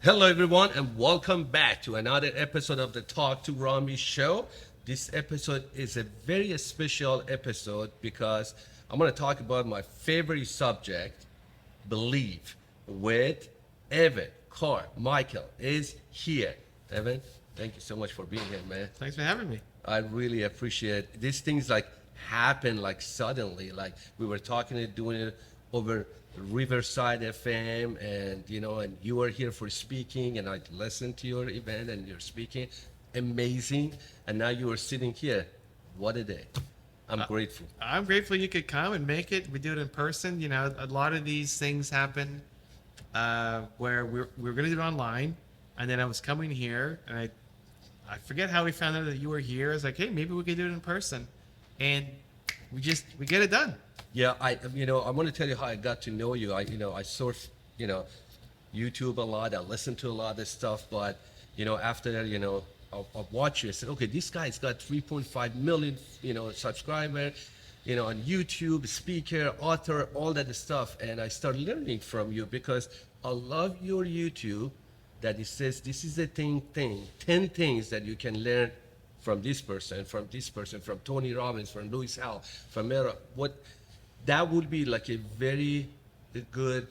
Hello, everyone, and welcome back to another episode of the Talk to Rami show. This episode is a very special episode because I'm going to talk about my favorite subject, belief, with Evan Carmichael is here. Evan, thank you so much for being here, man. Thanks for having me. I really appreciate it. These things like happen like suddenly. Like we were talking and doing it over Riverside FM, and and you were here for speaking, and I listened to your event and you're speaking, amazing. And now you are sitting here. What a day! I'm grateful. I'm grateful you could come and make it. We do it in person. You know, a lot of these things happen where we're going to do it online, and then I was coming here, and I forget how we found out that you were here. I was like, hey, maybe we could do it in person, and we get it done. Yeah, I want to tell you how I got to know you. I surf, YouTube a lot. I listen to a lot of this stuff, but after that, I'll watch you. I said, okay, this guy's got 3.5 million, subscriber, on YouTube, speaker, author, all that stuff, and I started learning from you because I love your YouTube. That it says this is the 10 things that you can learn from this person, from Tony Robbins, from Lewis Howell, from Mera. That would be like a very good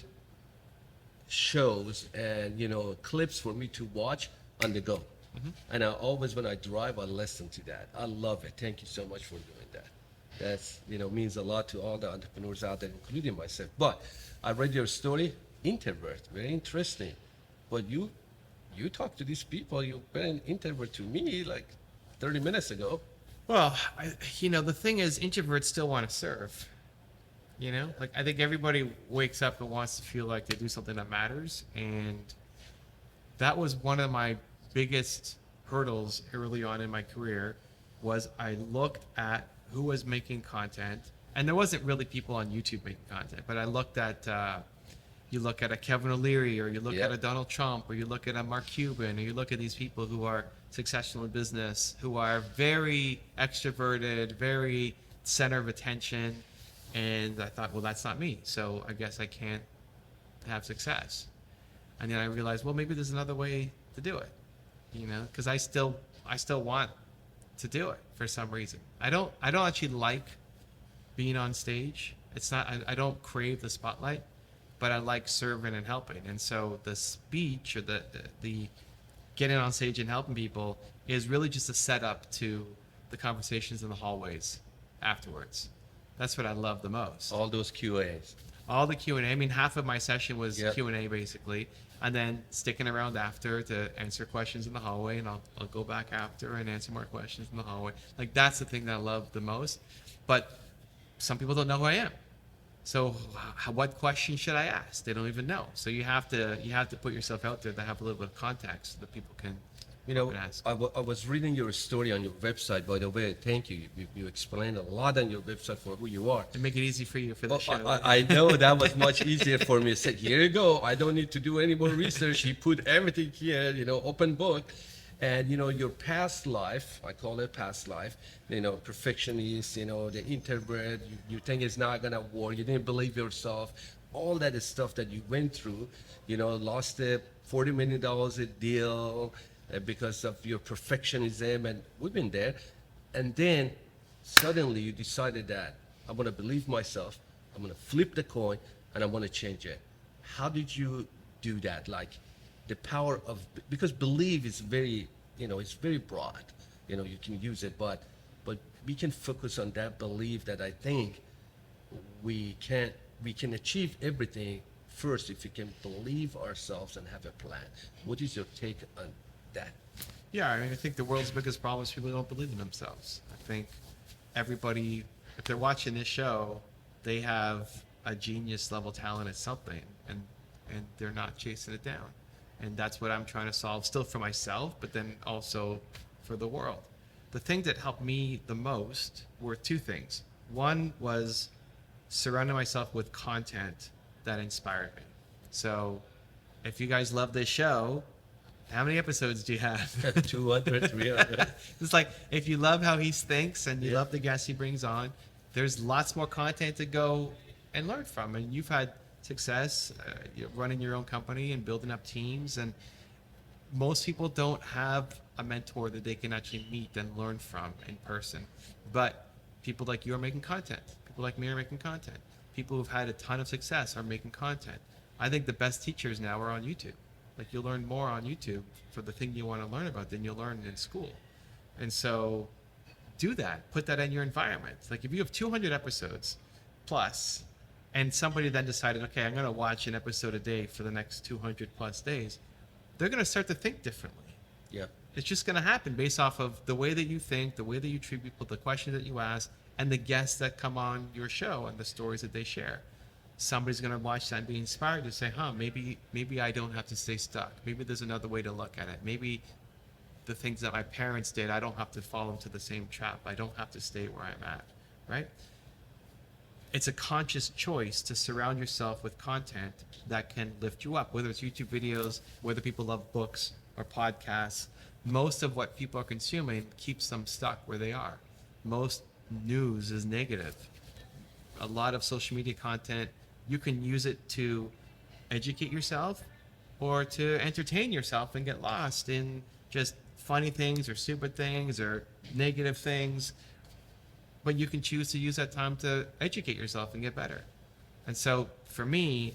shows and clips for me to watch on the go. Mm-hmm. And I always, when I drive, I listen to that. I love it. Thank you so much for doing that. That's means a lot to all the entrepreneurs out there, including myself. But I read your story, introvert, very interesting. But you talk to these people. You've been an introvert to me like 30 minutes ago. Well, the thing is, introverts still want to serve. I think everybody wakes up and wants to feel like they do something that matters. And that was one of my biggest hurdles early on in my career was I looked at who was making content. And there wasn't really people on YouTube making content, but I looked at, you look at a Kevin O'Leary, or you look at a Donald Trump, or you look at a Mark Cuban, or you look at these people who are successful in business, who are very extroverted, very center of attention. And I thought, well, that's not me. So I guess I can't have success. And then I realized, well, maybe there's another way to do it, because I still want to do it for some reason. I don't actually like being on stage. It's not, I don't crave the spotlight, but I like serving and helping. And so the speech or the getting on stage and helping people is really just a setup to the conversations in the hallways afterwards. That's what I love the most. All those QAs. All the Q&A. I mean, half of my session was Q&A basically, and then sticking around after to answer questions in the hallway, and I'll go back after and answer more questions in the hallway. Like, that's the thing that I love the most. But some people don't know who I am. So what question should I ask? They don't even know. So you have to put yourself out there to have a little bit of context so that people can ask. I was reading your story on your website, by the way. Thank you. You explained a lot on your website for who you are. To make it easy for you for the show. I know that was much easier for me. I said, here you go. I don't need to do any more research. He put everything here, open book. And, your past life, I call it past life, perfectionist, the introvert, you think it's not going to work. You didn't believe yourself. All that is stuff that you went through, lost the $40 million a deal, because of your perfectionism, and we've been there. And then suddenly you decided that I'm going to believe myself, I'm going to flip the coin, and I'm going to change it. How did you do that? Like the power of, because belief is very, it's very broad. You can use it, but we can focus on that belief that I think we can achieve everything first if we can believe ourselves and have a plan. What is your take on that? Yeah, I think the world's biggest problem is people don't believe in themselves. I think everybody, if they're watching this show, they have a genius level talent at something, and they're not chasing it down. And that's what I'm trying to solve, still for myself, but then also for the world. The thing that helped me the most were two things. One was surrounding myself with content that inspired me. So if you guys love this show, how many episodes do you have? 200, 300. It's like, if you love how he thinks and you love the guests he brings on, there's lots more content to go and learn from. And you've had success running your own company and building up teams. And most people don't have a mentor that they can actually meet and learn from in person. But people like you are making content. People like me are making content. People who've had a ton of success are making content. I think the best teachers now are on YouTube. Like you'll learn more on YouTube for the thing you want to learn about than you'll learn in school. And so do that. Put that in your environment. Like if you have 200 episodes plus, and somebody then decided, okay, I'm going to watch an episode a day for the next 200 plus days, they're going to start to think differently. Yeah. It's just going to happen based off of the way that you think, the way that you treat people, the questions that you ask, and the guests that come on your show and the stories that they share. Somebody's going to watch that and be inspired to say, maybe I don't have to stay stuck. Maybe there's another way to look at it. Maybe the things that my parents did, I don't have to fall into the same trap. I don't have to stay where I'm at, right? It's a conscious choice to surround yourself with content that can lift you up, whether it's YouTube videos, whether people love books or podcasts. Most of what people are consuming keeps them stuck where they are. Most news is negative. A lot of social media content, you can use it to educate yourself or to entertain yourself and get lost in just funny things or stupid things or negative things. But you can choose to use that time to educate yourself and get better. And so for me,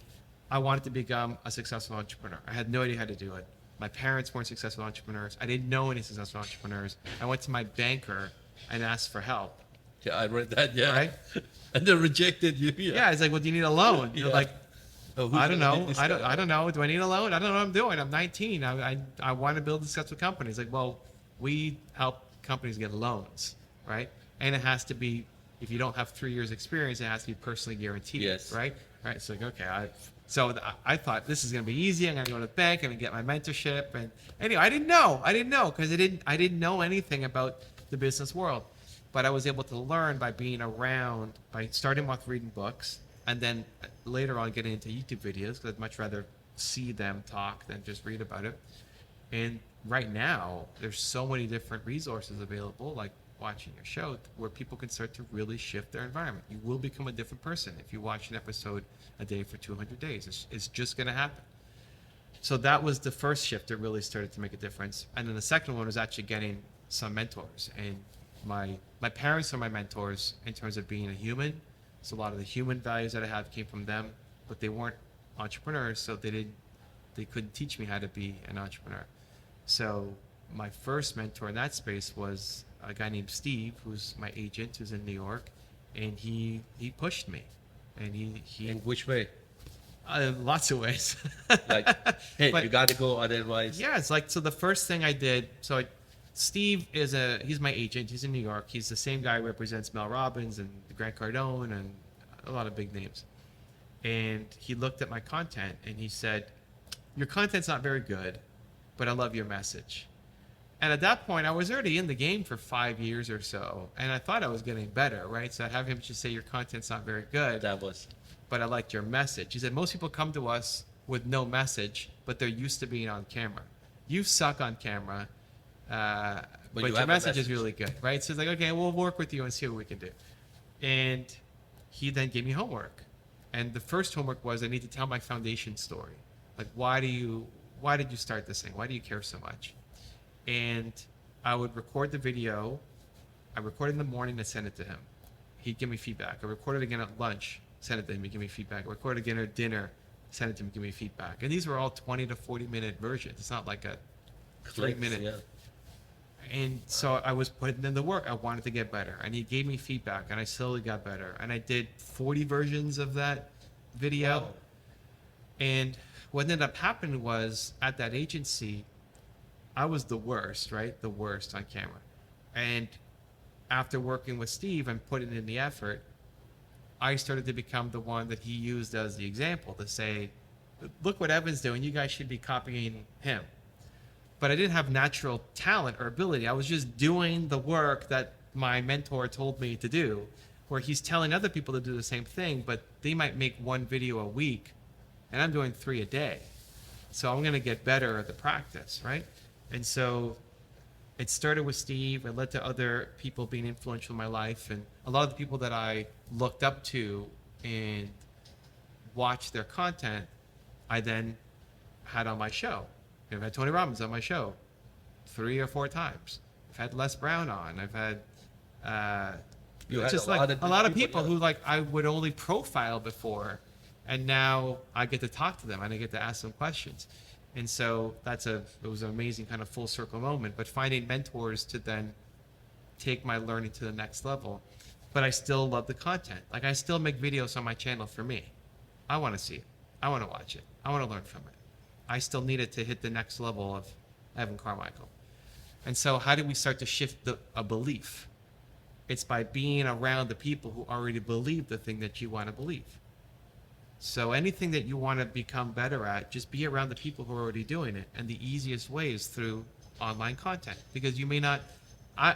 I wanted to become a successful entrepreneur. I had no idea how to do it. My parents weren't successful entrepreneurs. I didn't know any successful entrepreneurs. I went to my banker and asked for help. Yeah, I read that. Yeah. Right? And they rejected you. Yeah, it's like, well, do you need a loan? You're Yeah. like, Oh, I don't know. who's I gonna- don't know. Do I need a loan? I don't know what I'm doing. I'm 19. I want to build a successful company. It's like, well, we help companies get loans, right? And it has to be, if you don't have 3 years experience, it has to be personally guaranteed, Yes. right? Right. It's like, okay, I thought this is going to be easy. I'm going to go to the bank and get my mentorship. And anyway, I didn't know because I didn't know anything about the business world, but I was able to learn by being around, by starting with reading books, and then later on getting into YouTube videos, because I'd much rather see them talk than just read about it. And right now, there's so many different resources available, like watching your show, where people can start to really shift their environment. You will become a different person if you watch an episode a day for 200 days. It's just going to happen. So that was the first shift that really started to make a difference. And then the second one was actually getting some mentors. And my parents are my mentors in terms of being a human. So a lot of the human values that I have came from them, but they weren't entrepreneurs, so they couldn't teach me how to be an entrepreneur. So my first mentor in that space was a guy named Steve, who's my agent, who's in New York, and he pushed me, and he In which way? lots of ways. Like, hey, But- you got to go, otherwise. Yeah, it's like, so the first thing I did, Steve he's my agent. He's in New York. He's the same guy who represents Mel Robbins and Grant Cardone and a lot of big names. And he looked at my content and he said, your content's not very good, but I love your message. And at that point, I was already in the game for 5 years or so. And I thought I was getting better, right? So I'd have him just say, your content's not very good, That was. but I liked your message. He said, most people come to us with no message, but they're used to being on camera. You suck on camera, but you your have a message is message. really good, right? So it's like, okay, we'll work with you and see what we can do. And he then gave me homework. And the first homework was I need to tell my foundation story. Like, why did you start this thing? Why do you care so much? And I would record the video. I recorded in the morning and send it to him. He'd give me feedback. I recorded again at lunch, send it to him, he'd give me feedback. I recorded again at dinner, send it to him, give me feedback. And these were all 20 to 40 minute versions. It's not like a 3 minute. Yeah. And so I was putting in the work. I wanted to get better. And he gave me feedback and I slowly got better. And I did 40 versions of that video. Wow. And what ended up happening was at that agency, I was the worst, right? The worst on camera. And after working with Steve and putting in the effort, I started to become the one that he used as the example to say, look what Evan's doing. You guys should be copying him. But I didn't have natural talent or ability. I was just doing the work that my mentor told me to do, where he's telling other people to do the same thing, but they might make one video a week, and I'm doing 3 a day. So I'm going to get better at the practice, right? And so it started with Steve. It led to other people being influential in my life. And a lot of the people that I looked up to and watched their content, I then had on my show. I've had Tony Robbins on my show 3 or 4 times. I've had Les Brown on. I've had You had just a like lot of a lot of people, people who like I would only profile before, and now I get to talk to them and I get to ask them questions. And so it was an amazing kind of full circle moment. But finding mentors to then take my learning to the next level. But I still love the content. Like I still make videos on my channel for me. I want to see it. I want to watch it. I want to learn from it. I still need it to hit the next level of Evan Carmichael. And so how do we start to shift a belief? It's by being around the people who already believe the thing that you want to believe. So anything that you want to become better at, just be around the people who are already doing it. And the easiest way is through online content, because you may not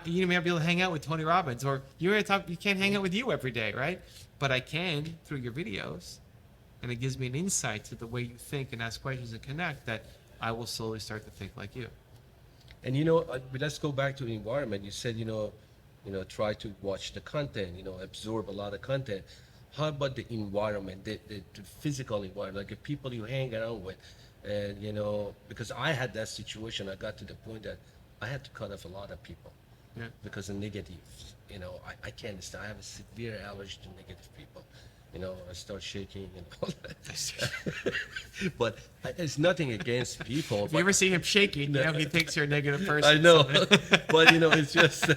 be able to hang out with Tony Robbins, or you can't hang out with you every day, right? But I can through your videos, and it gives me an insight to the way you think and ask questions and connect, that I will slowly start to think like you. And let's go back to the environment. You said, try to watch the content, absorb a lot of content. How about the environment, the physical environment, like the people you hang around with? And, because I had that situation, I got to the point that I had to cut off a lot of people because of negatives. I can't stand. I have a severe allergy to negative people. I start shaking and all that. But it's nothing against people. If you ever see him shaking, he thinks you're a negative person. I know, but it's just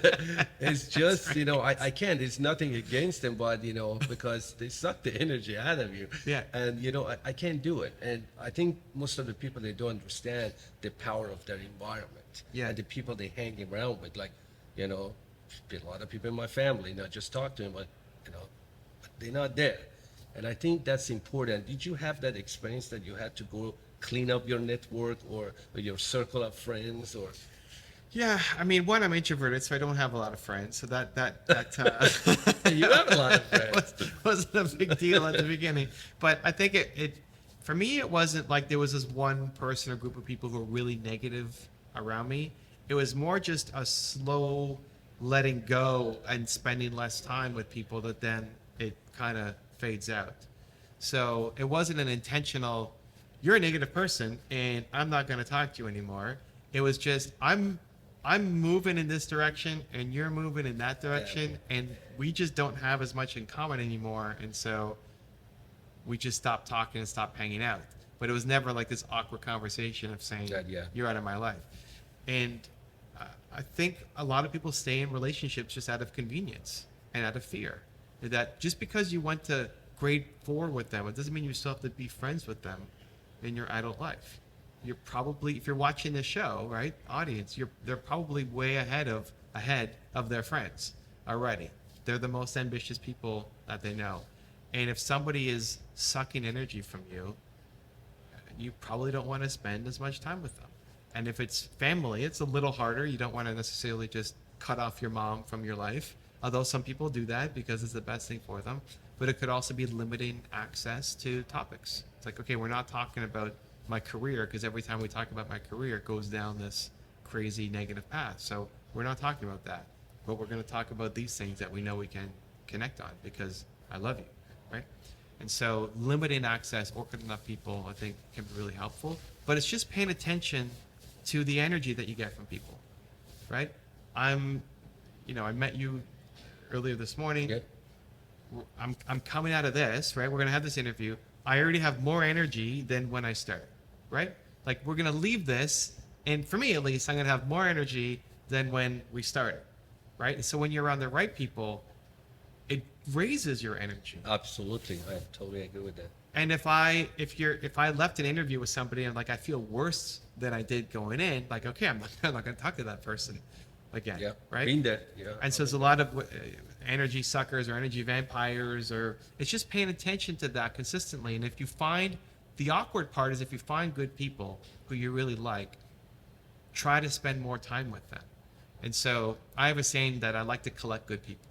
I can't. It's nothing against them, but because they suck the energy out of you. Yeah. And I can't do it. And I think most of the people, they don't understand the power of their environment. Yeah. And the people they hang around with, like a lot of people in my family. Just talk to them, but they're not there. And I think that's important. Did you have that experience that you had to go clean up your network or your circle of friends? Or Yeah, I mean, one, I'm introverted, so I don't have a lot of friends. So that you have a lot of friends. wasn't a big deal at the beginning. But I think it for me, it wasn't like there was this one person or group of people who were really negative around me. It was more just a slow letting go and spending less time with people that then it kind of fades out. So it wasn't an intentional, you're a negative person and I'm not going to talk to you anymore. It was just, I'm moving in this direction and you're moving in that direction, and we just don't have as much in common anymore. And so we just stopped talking and stopped hanging out. But it was never like this awkward conversation of saying, you're out of my life. And I think a lot of people stay in relationships just out of convenience and out of fear. That just because you went to grade 4 with them, it doesn't mean you still have to be friends with them in your adult life. You're probably, if you're watching this show, right, audience, they're probably way ahead of their friends already. They're the most ambitious people that they know. And if somebody is sucking energy from you, you probably don't want to spend as much time with them. And if it's family, it's a little harder. You don't want to necessarily just cut off your mom from your life. Although some people do that because it's the best thing for them. But it could also be limiting access to topics. It's like, okay, we're not talking about my career, because every time we talk about my career, it goes down this crazy negative path. So we're not talking about that. But we're going to talk about these things that we know we can connect on because I love you, right? And so limiting access, working with enough people, I think can be really helpful. But it's just paying attention to the energy that you get from people, right? I met you earlier this morning. Yep. I'm coming out of this, right? We're going to have this interview. I already have more energy than when I started, right? Like we're going to leave this, and for me at least, I'm going to have more energy than when we started, right? And so when you're around the right people, it raises your energy. Absolutely, I totally agree with that. And if I left an interview with somebody and like I feel worse than I did going in, like okay, I'm not going to talk to that person again, right? Been there, And so there's a lot of energy suckers or energy vampires, or it's just paying attention to that consistently. And if you find, the awkward part is if you find good people who you really like, try to spend more time with them. And so I have a saying that I like to collect good people.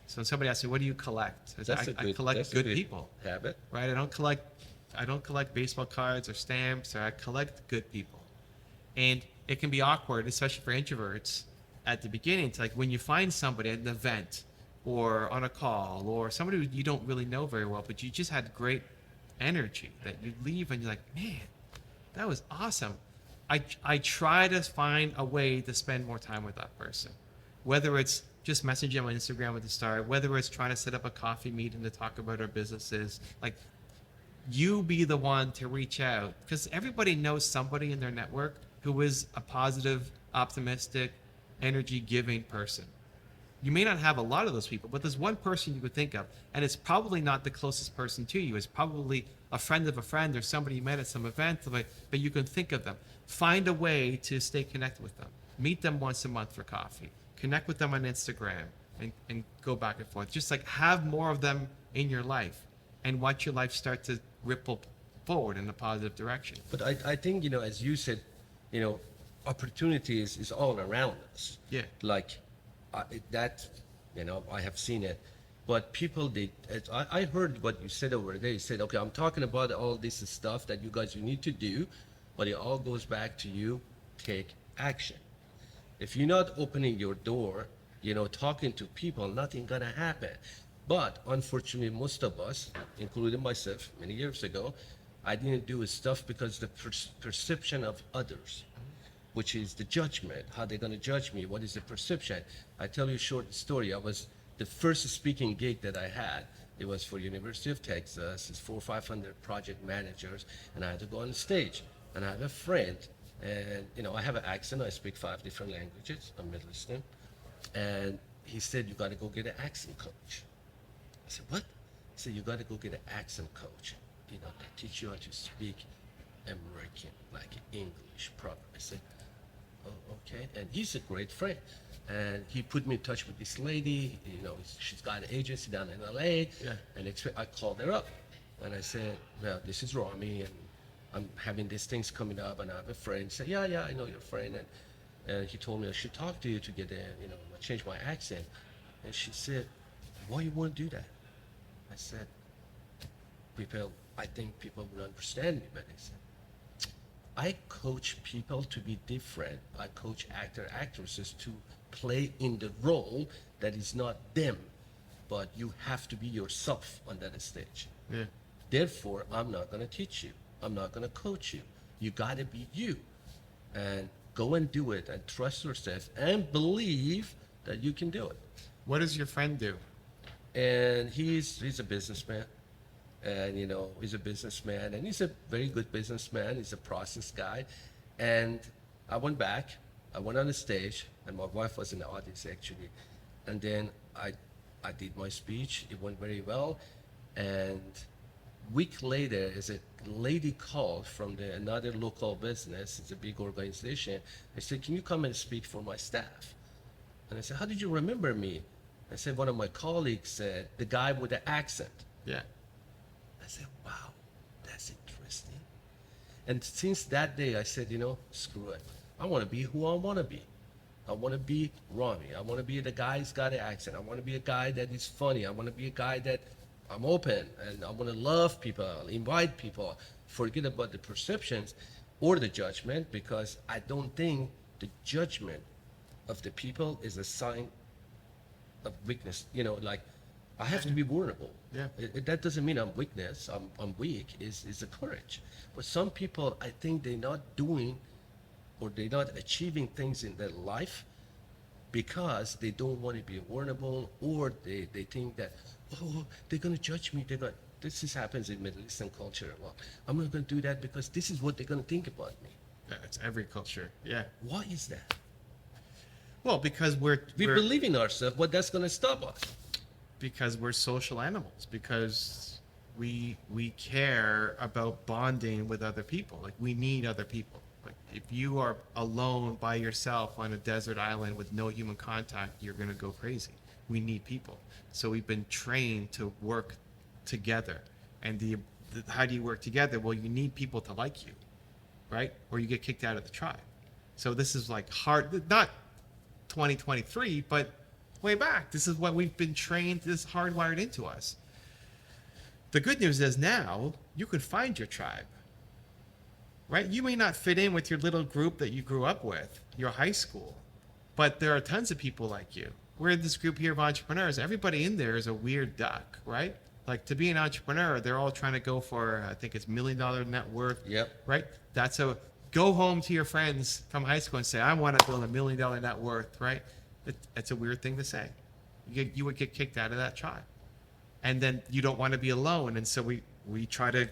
So when somebody asks me, what do you collect? I collect good people. Habit. Right? I don't collect baseball cards or stamps, or I collect good people. And it can be awkward, especially for introverts at the beginning, to like when you find somebody at an event or on a call or somebody who you don't really know very well, but you just had great energy, that you leave and you're like, man, that was awesome. I try to find a way to spend more time with that person, whether it's just messaging them on Instagram at the start, whether it's trying to set up a coffee meeting to talk about our businesses. Like, you be the one to reach out, because everybody knows somebody in their network who is a positive, optimistic, energy giving person. You may not have a lot of those people, but there's one person you could think of, and it's probably not the closest person to you. It's probably a friend of a friend or somebody you met at some event, but you can think of them. Find a way to stay connected with them. Meet them once a month for coffee. Connect with them on Instagram and go back and forth. Just like have more of them in your life and watch your life start to ripple forward in a positive direction. But I think, you know, as you said, you know, opportunities is all around us. Yeah. Like that, you know, I have seen it. But people, I heard what you said over there. You said, okay, I'm talking about all this stuff that you need to do, but it all goes back to you take action. If you're not opening your door, you know, talking to people, nothing gonna happen. But unfortunately, most of us, including myself, many years ago, I didn't do stuff because the perception of others, which is the judgment, how they're gonna judge me, what is the perception. I tell you a short story. I was the first speaking gig that I had. It was for University of Texas. It's 400 or 500 project managers, and I had to go on the stage. And I have a friend, and you know, I have an accent. I speak 5 different languages. I'm Middle Eastern, and he said, "You got to go get an accent coach." I said, "What?" He said, "You got to go get an accent coach. You know, they teach you how to speak American, like English proper." I said, "Oh, okay." And he's a great friend. And he put me in touch with this lady. You know, she's got an agency down in LA. Yeah. And I called her up, and I said, "Well, this is Rami, and I'm having these things coming up, and I have a friend." He said, "Yeah, I know your friend." And he told me I should talk to you to get you know, change my accent. And she said, "Why you want to do that?" I said, I think people will understand me better. He said, "I coach people to be different. I coach actresses to play in the role that is not them, but you have to be yourself on that stage. Yeah. Therefore, I'm not going to teach you. I'm not going to coach you. You got to be you, and go and do it, and trust yourself, and believe that you can do it." What does your friend do? And he's a businessman, and you know, he's a businessman, and he's a very good businessman. He's a process guy. And I went back, I went on the stage, and my wife was in the audience actually, and then I did my speech. It went very well. And week later, is a lady called from another local business. It's a big organization. They said, "Can you come and speak for my staff?" And I said, "How did you remember me?" I said, "One of my colleagues said, the guy with the accent." Yeah. I said, "Wow, that's interesting." And since that day, I said, you know, screw it. I want to be who I want to be. I want to be Rami. I want to be the guy who's got an accent. I want to be a guy that is funny. I want to be a guy that I'm open, and I want to love people, invite people. Forget about the perceptions or the judgment, because I don't think the judgment of the people is a sign of weakness. You know, like, I have to be vulnerable. Yeah. That doesn't mean I'm weakness. I'm weak. Is a courage. But some people, I think they're not doing, or they're not achieving things in their life because they don't want to be vulnerable, or they think that, oh, they're going to judge me. This happens in Middle Eastern culture a lot. I'm not going to do that because this is what they're going to think about me. Yeah, it's every culture. Yeah. Why is that? Well, because We believe in ourselves, but that's going to stop us. Because we're social animals, because we care about bonding with other people. Like, we need other people. Like, if you are alone by yourself on a desert island with no human contact, you're going to go crazy. We need people. So we've been trained to work together. And how do you work together? Well, you need people to like you, right? Or you get kicked out of the tribe. So this is like hard, not 2023, but way back. This is what we've been trained, this is hardwired into us. The good news is now you can find your tribe, right? You may not fit in with your little group that you grew up with, your high school, but there are tons of people like you. We're in this group here of entrepreneurs. Everybody in there is a weird duck, right? Like, to be an entrepreneur, they're all trying to go for, I think it's $1 million net worth. Yep. Right? That's a go home to your friends from high school and say, I want to build $1 million net worth, right? It's a weird thing to say. You would get kicked out of that tribe. And then you don't want to be alone. And so we try to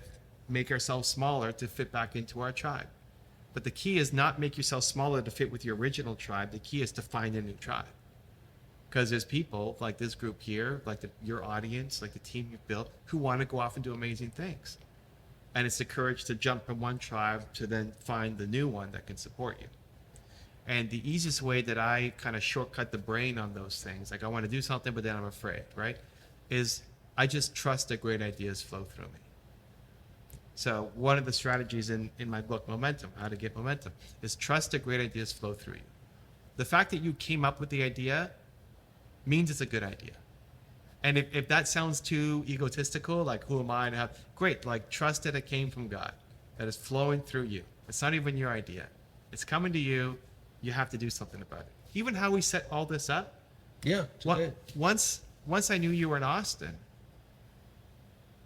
make ourselves smaller to fit back into our tribe. But the key is not make yourself smaller to fit with your original tribe. The key is to find a new tribe. Because there's people like this group here, like your audience, like the team you've built, who want to go off and do amazing things. And it's the courage to jump from one tribe to then find the new one that can support you. And the easiest way that I kind of shortcut the brain on those things, like I want to do something, but then I'm afraid, right? Is I just trust that great ideas flow through me. So one of the strategies in my book, Momentum, How to Get Momentum, is trust that great ideas flow through you. The fact that you came up with the idea means it's a good idea. And if that sounds too egotistical, like who am I to have, great, like trust that it came from God, that is flowing through you. It's not even your idea. It's coming to you. You have to do something about it. Even how we set all this up. Yeah. Once I knew you were in Austin,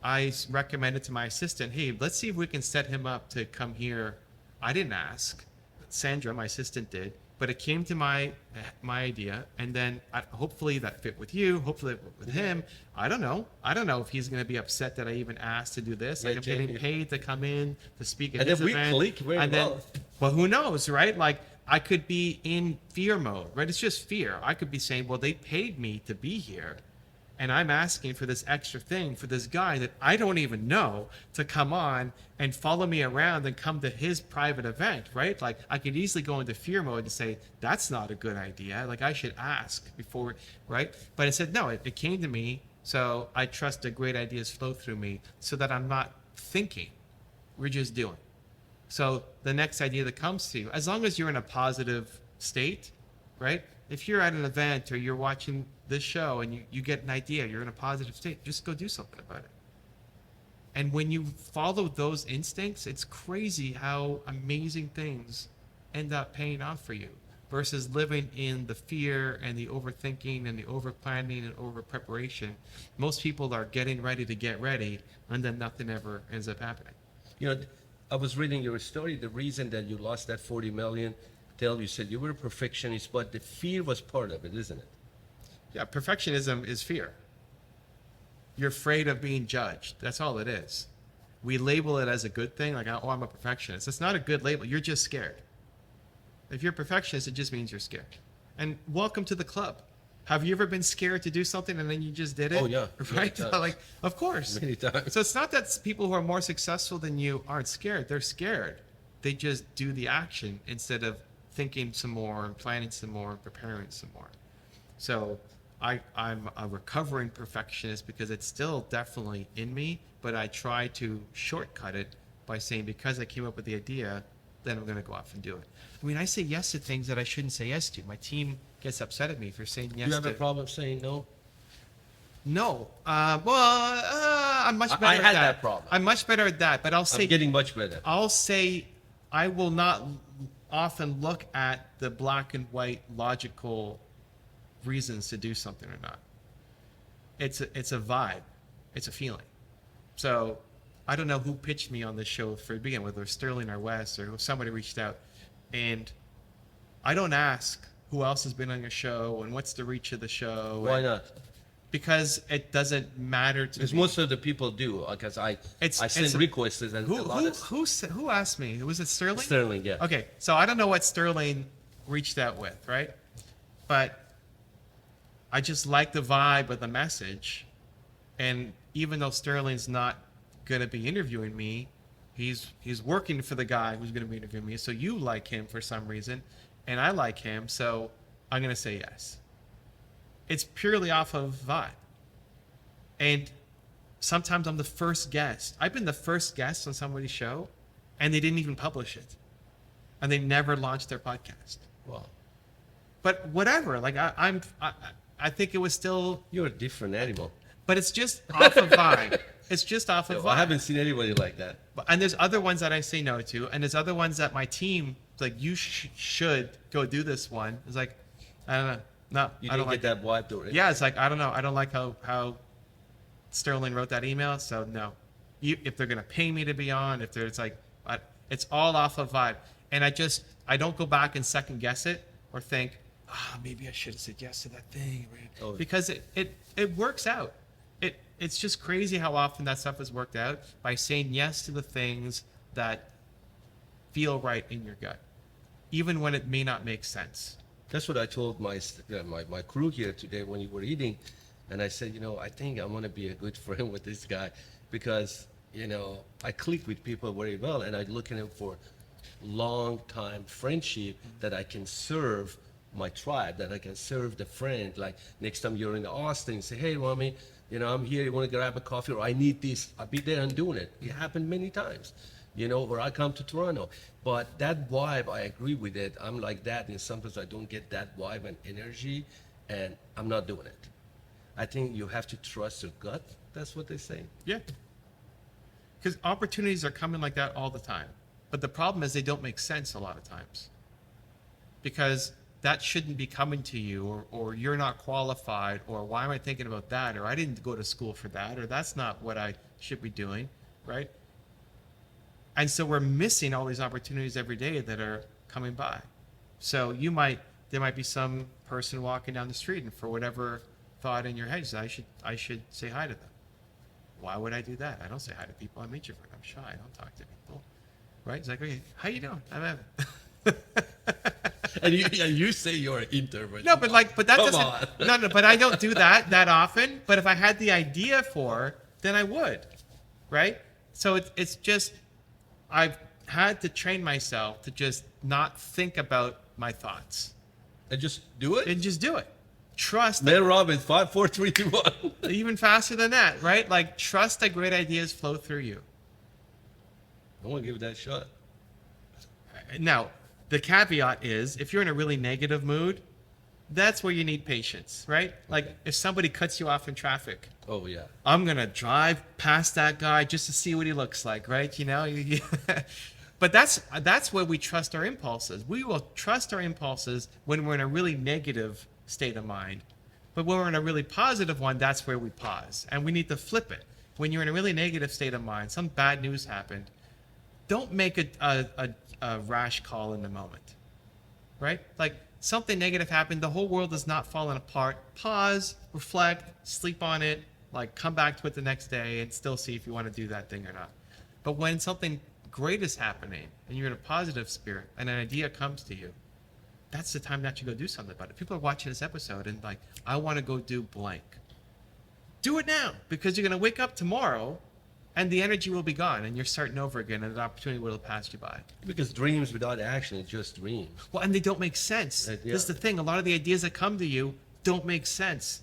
I recommended to my assistant, hey, let's see if we can set him up to come here. I didn't ask. Sandra, my assistant, did. But it came to my idea, and then hopefully that fit with you, hopefully it fit with him. I don't know if he's going to be upset that I even asked to do this. Like I'm getting paid to come in to speak at his event. And then we click very well. Well, who knows, right? Like I could be in fear mode, right? It's just fear. I could be saying, well, they paid me to be here, and I'm asking for this extra thing for this guy that I don't even know to come on and follow me around and come to his private event, right? Like I could easily go into fear mode and say, that's not a good idea. Like I should ask before, right? But I said, no, it came to me. So I trust that great ideas flow through me so that I'm not thinking, we're just doing. So the next idea that comes to you, as long as you're in a positive state, right? If you're at an event or you're watching this show and you get an idea, you're in a positive state, just go do something about it. And when you follow those instincts, it's crazy how amazing things end up paying off for you versus living in the fear and the overthinking and the over-planning and over-preparation. Most people are getting ready to get ready, and then nothing ever ends up happening. You know, I was reading your story. The reason that you lost that 40 million, you said you were a perfectionist, but the fear was part of it, isn't it? Yeah, perfectionism is fear. You're afraid of being judged. That's all it is. We label it as a good thing, like, oh, I'm a perfectionist. It's not a good label. You're just scared. If you're a perfectionist, it just means you're scared. And welcome to the club. Have you ever been scared to do something and then you just did it? Oh, yeah. Right? Like, of course. Many times. So it's not that people who are more successful than you aren't scared. They're scared. They just do the action instead of thinking some more and planning some more and preparing some more. So I'm a recovering perfectionist because it's still definitely in me, but I try to shortcut it by saying, because I came up with the idea, then I'm going to go off and do it. I mean, I say yes to things that I shouldn't say yes to. My team gets upset at me for saying yes to... Do you have a problem saying no? No. I'm much better at that. I had that problem. I'm much better at that, but I'll say... I'm getting much better. I'll say I will not often look at the black and white logical reasons to do something or not. It's a vibe. It's a feeling. So I don't know who pitched me on this show for the beginning, whether Sterling or Wes or somebody reached out, and I don't ask who else has been on your show and what's the reach of the show. Why not? Because it doesn't matter to me. Because most of the people do, because I send requests and who asked me? Was it Sterling? Sterling, yeah. Okay, so I don't know what Sterling reached out with, right? But I just like the vibe of the message, and even though Sterling's not going to be interviewing me, he's working for the guy who's going to be interviewing me. So you like him for some reason, and I like him, so I'm going to say yes. It's purely off of vibe. And sometimes I'm the first guest. I've been the first guest on somebody's show, and they didn't even publish it. And they never launched their podcast. Wow. But whatever, like I think it was still... You're a different animal. But it's just off of vibe. It's just off of vibe. I haven't seen anybody like that. And there's other ones that I say no to, and there's other ones that my team, like, you should go do this one. It's like, I don't know. No, you I don't didn't like get that vibe to it. Yeah, it's like, I don't know. I don't like how Sterling wrote that email, so no. If they're going to pay me to be on, it's all off of vibe. And I don't go back and second guess it or think, maybe I should have said yes to that thing. Oh. Because it works out. It's just crazy how often that stuff has worked out by saying yes to the things that feel right in your gut, even when it may not make sense. That's what I told my crew here today when you were eating. And I said, I think I want to be a good friend with this guy because, I click with people very well and I look at him for long time friendship that I can serve my tribe, that I can serve the friend. Like next time you're in Austin, say, hey, Rami, I'm here, you want to grab a coffee or I need this. I'll be there and doing it. It happened many times, or I come to Toronto. But that vibe, I agree with it. I'm like that and sometimes I don't get that vibe and energy and I'm not doing it. I think you have to trust your gut. That's what they say. Yeah. Because opportunities are coming like that all the time. But the problem is they don't make sense a lot of times. Because that shouldn't be coming to you, or you're not qualified, or why am I thinking about that, or I didn't go to school for that, or that's not what I should be doing, right? And so we're missing all these opportunities every day that are coming by. So there might be some person walking down the street, and for whatever thought in your head, I should say hi to them. Why would I do that? I don't say hi to people. I'm introvert. I'm shy. I don't talk to people, right? It's like, okay, how you doing? I'm Evan. And you say you're an introvert. No, but that Come doesn't. on. No, but I don't do that often. But if I had the idea then I would, right? So it's just I've had to train myself to just not think about my thoughts And just do it? and just do it. Trust. Man, Robin, 5, 4, 3, 2, 1. Even faster than that, right? Like trust that great ideas flow through you. I want to give it that shot. Now, the caveat is if you're in a really negative mood, that's where you need patience, right? Like if somebody cuts you off in traffic, Oh, yeah. I'm going to drive past that guy just to see what he looks like, right? But that's where we trust our impulses. We will trust our impulses when we're in a really negative state of mind. But when we're in a really positive one, that's where we pause. And we need to flip it. When you're in a really negative state of mind, some bad news happened, don't make a rash call in the moment, right? Like something negative happened, the whole world is not falling apart. Pause, reflect, sleep on it, like come back to it the next day and still see if you want to do that thing or not. But when something great is happening and you're in a positive spirit and an idea comes to you, that's the time to actually go do something about it. People are watching this episode and like, I want to go do blank. Do it now because you're going to wake up tomorrow and the energy will be gone and you're starting over again and the opportunity will have passed you by. Because dreams without action is just dreams. Well, and they don't make sense. Yeah. This is the thing. A lot of the ideas that come to you don't make sense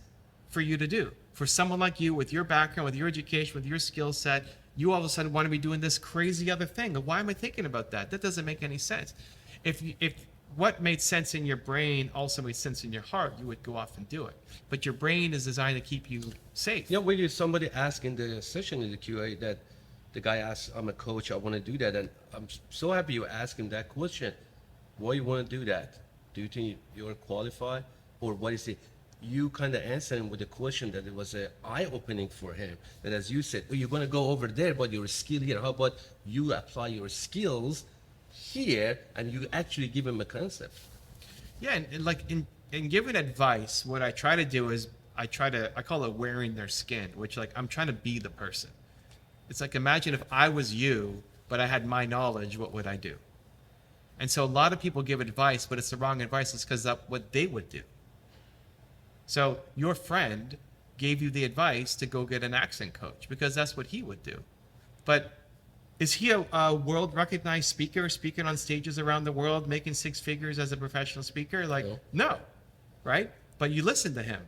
for you to do. For someone like you, with your background, with your education, with your skill set, you all of a sudden want to be doing this crazy other thing. Why am I thinking about that? That doesn't make any sense. If what made sense in your brain also made sense in your heart, you would go off and do it. But your brain is designed to keep you safe. When somebody asked in the session in the QA that the guy asked, I'm a coach, I want to do that. And I'm so happy you asked him that question. Why you want to do that? Do you think you're qualified? Or what is it? You kind of answered him with a question that it was an eye-opening for him. That as you said, you're going to go over there, but your skill here. How about you apply your skills here and you actually give him a concept? Yeah, and like in giving advice, what I try to do is I call it wearing their skin, which like I'm trying to be the person. It's like imagine if I was you, but I had my knowledge, what would I do? And so a lot of people give advice, but it's the wrong advice. It's because that's what they would do. So your friend gave you the advice to go get an accent coach because that's what he would do. But is he a world recognized speaker, speaking on stages around the world, making 6 figures as a professional speaker? Like, no, right? But you listen to him.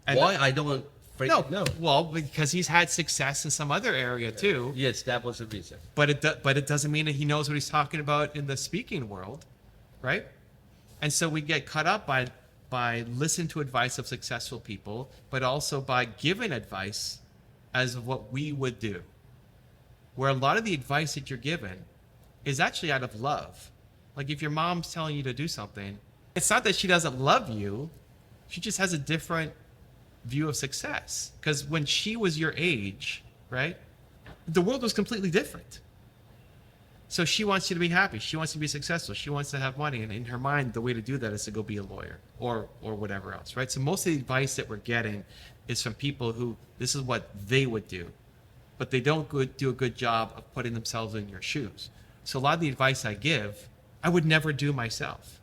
And Why? I don't freaking know. Well, because he's had success in some other area too. Yes, that was the reason. But it doesn't mean that he knows what he's talking about in the speaking world, right? And so we get caught up by listening to advice of successful people, but also by giving advice as of what we would do. Where a lot of the advice that you're given is actually out of love. Like if your mom's telling you to do something, it's not that she doesn't love you, she just has a different view of success. Because when she was your age, right, the world was completely different. So she wants you to be happy. She wants you to be successful. She wants to have money. And in her mind, the way to do that is to go be a lawyer or whatever else, right? So most of the advice that we're getting is from people who this is what they would do, but they don't do a good job of putting themselves in your shoes. So a lot of the advice I give, I would never do myself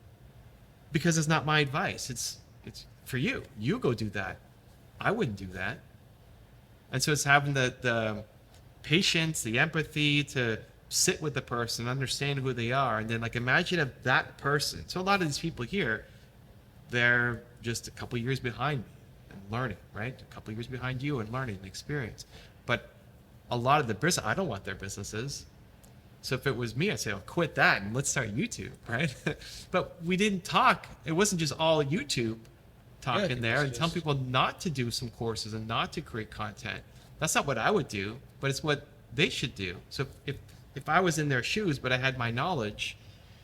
because it's not my advice. It's for you. You go do that. I wouldn't do that. And so it's having the patience, the empathy to sit with the person, understand who they are, and then like imagine if that person. So a lot of these people here, they're just a couple years behind me and learning, right? A couple years behind you and learning and experience. But a lot of the business, I don't want their businesses. So if it was me, I'd say, oh, quit that and let's start YouTube, right? But we didn't talk. It wasn't just all YouTube talking there and telling people not to do some courses and not to create content. That's not what I would do, but it's what they should do. So if I was in their shoes, but I had my knowledge,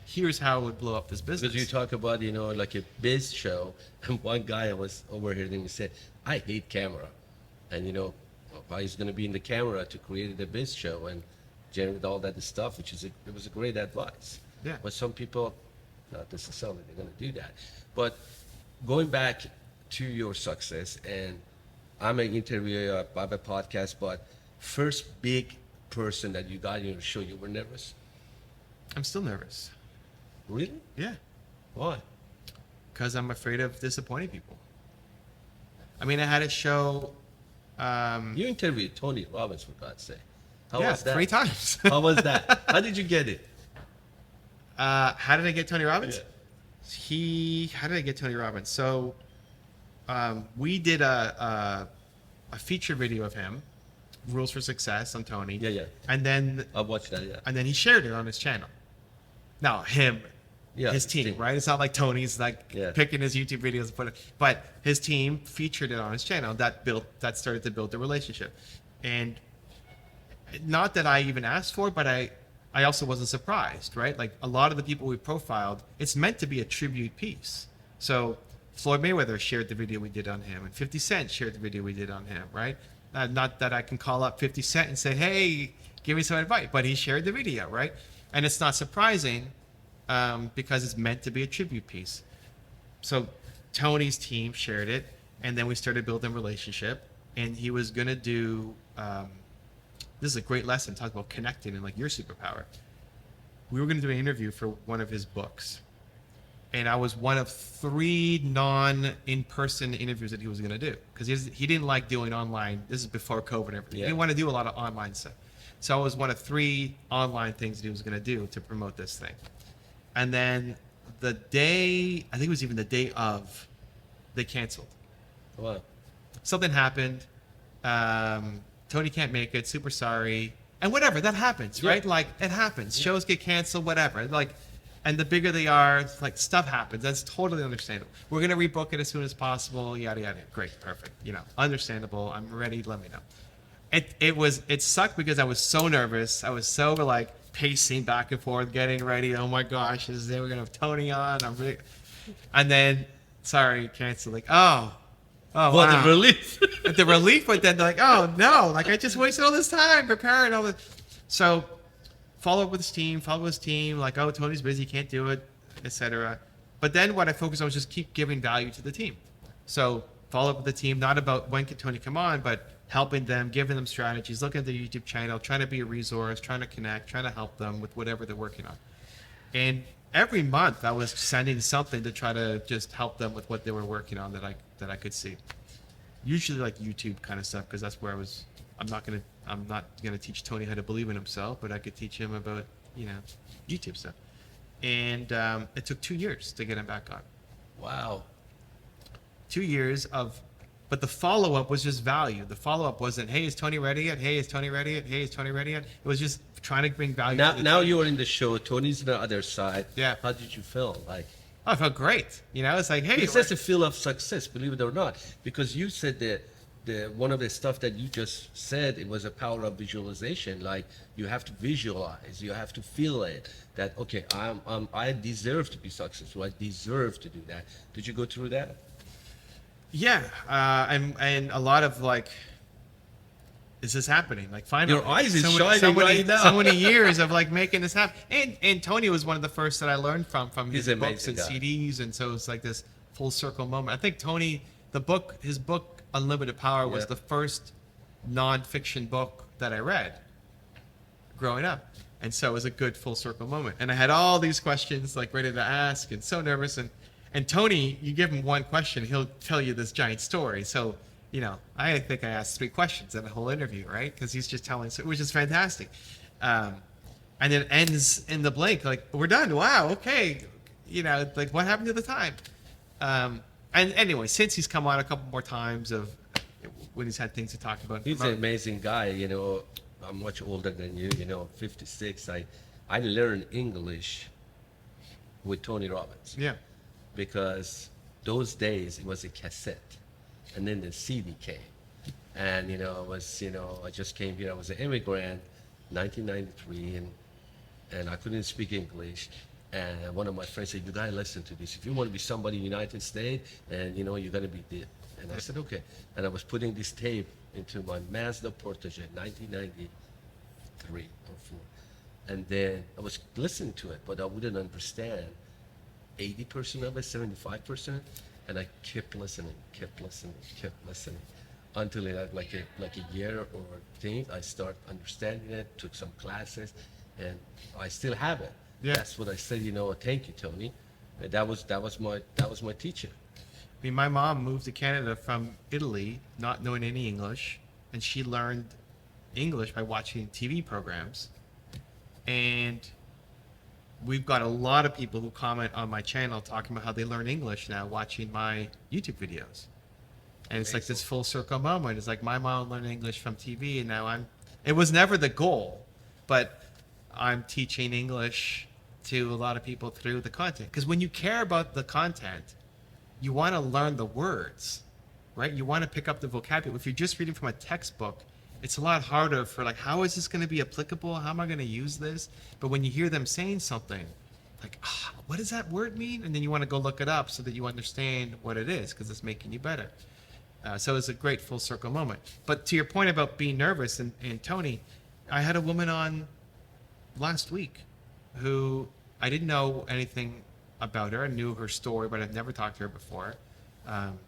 here's how it would blow up this business. Because you talk about, like a biz show, and one guy was overheard and he said, I hate camera. And, he's going to be in the camera to create the biz show and generate all that stuff, it was a great advice. Yeah. But some people, not necessarily, they're going to do that. But going back to your success, and I'm an interviewer, I have a podcast, but first big person that you got in your show, you were nervous? I'm still nervous. Really? Yeah. Why? Because I'm afraid of disappointing people. I mean, I had a show. You interviewed Tony Robbins, for God's sake. How Yeah, was that? 3 times. How was that? How did you get it? How did I get Tony Robbins? Yeah. How did I get Tony Robbins? So we did a feature video of him, Rules for Success on Tony. Yeah. And then I watched that, yeah. and then he shared it on his channel. Now his team, right? It's not like Tony's picking his YouTube videos and put it, but his team featured it on his channel. That started to build the relationship. And not that I even asked for it, but I also wasn't surprised, right? Like a lot of the people we profiled, it's meant to be a tribute piece. So Floyd Mayweather shared the video we did on him, and 50 Cent shared the video we did on him, right? Not that I can call up 50 Cent and say, hey, give me some advice, but he shared the video, right? And it's not surprising because it's meant to be a tribute piece. So Tony's team shared it, and then we started building a relationship, and he was going to do, this is a great lesson, talk about connecting and like your superpower. We were going to do an interview for one of his books. And I was one of 3 non-in-person interviews that he was going to do. Because he didn't like doing online. This is before COVID and everything. Yeah. He didn't want to do a lot of online stuff. So I was one of 3 online things that he was going to do to promote this thing. And then the day, I think it was even the day of, they canceled. Wow. Something happened. Tony can't make it. Super sorry. And whatever, that happens, right? Like, it happens. Shows get canceled, whatever. Like, and the bigger they are, like, stuff happens. That's totally understandable. We're going to rebook it as soon as possible, yada, yada. Great, perfect. Understandable. I'm ready. Let me know. It sucked because I was so nervous. I was so, like, pacing back and forth, getting ready. Oh, my gosh, we're going to have Tony on. And then, sorry, canceled. Like, oh, Well, wow. the relief. The relief, but then they're like, oh, no. Like, I just wasted all this time preparing all this. So follow up with his team, like, oh, Tony's busy, can't do it, etc. But then what I focused on was just keep giving value to the team. So follow up with the team, not about when can Tony come on, but helping them, giving them strategies, looking at their YouTube channel, trying to be a resource, trying to connect, trying to help them with whatever they're working on. And every month I was sending something to try to just help them with what they were working on that I could see. Usually like YouTube kind of stuff, because that's where I'm not gonna teach Tony how to believe in himself, but I could teach him about YouTube stuff. And it took 2 years to get him back on. Wow. 2 years but the follow-up was just value. The follow-up wasn't, hey, is Tony ready yet? Hey, is Tony ready yet? Hey, is Tony ready yet? It was just trying to bring value. Now you are in the show. Tony's on the other side. Yeah. How did you feel? Like, I felt great. It's like, hey, it's just a feel of success, believe it or not, because you said that one of the stuff that you just said, it was a power of visualization. Like, you have to visualize, you have to feel it. That okay, I deserve to be successful. I deserve to do that. Did you go through that? Yeah, and a lot of like, is this happening? Like finally, Your eyes is so shining right now. So many years of like making this happen. And Tony was one of the first that I learned from He's his an books amazing and guy. CDs, and so it's like this full circle moment. I think Tony, his book Unlimited Power was Yeah. the first nonfiction book that I read growing up. And so it was a good full circle moment. And I had all these questions like ready to ask and so nervous. And Tony, you give him one question, he'll tell you this giant story. So, you know, I think I asked 3 questions in the whole interview, right? Because he's just telling, which is fantastic. And it ends in the blink, like, we're done. Wow, okay. You know, like, what happened to the time? And anyway, since he's come on a couple more times of when he's had things to talk about. He's an amazing guy, you know. I'm much older than you, you know, 56. I learned English with Tony Robbins. Yeah. Because those days it was a cassette, and then the CD came. And, you know, I just came here. I was an immigrant, 1993, and I couldn't speak English. And one of my friends said, you gotta listen to this. If you want to be somebody in the United States, and, you know, you gotta be this. And I said, okay. And I was putting this tape into my Mazda Portage, 1993 or 4. And then I was listening to it, but I wouldn't understand 80% of it, 75%. And I kept listening, until it had like a year or thing, I start understanding it, took some classes, and I still have it. Yeah. That's what I said, you know, thank you, Tony. And that was my teacher. I mean, my mom moved to Canada from Italy, not knowing any English, and she learned English by watching TV programs. And we've got a lot of people who comment on my channel talking about how they learn English now watching my YouTube videos. And it's like this full circle moment. It's like my mom learned English from TV, and now it was never the goal, but I'm teaching English to a lot of people through the content. Because when you care about the content, you want to learn the words, right? You want to pick up the vocabulary. If you're just reading from a textbook, it's a lot harder for like, how is this going to be applicable? How am I going to use this? But when you hear them saying something, like, what does that word mean? And then you want to go look it up so that you understand what it is, because it's making you better. So it's a great full circle moment. But to your point about being nervous, and Tony, I had a woman on last week who I didn't know anything about her. I knew her story, but I've never talked to her before.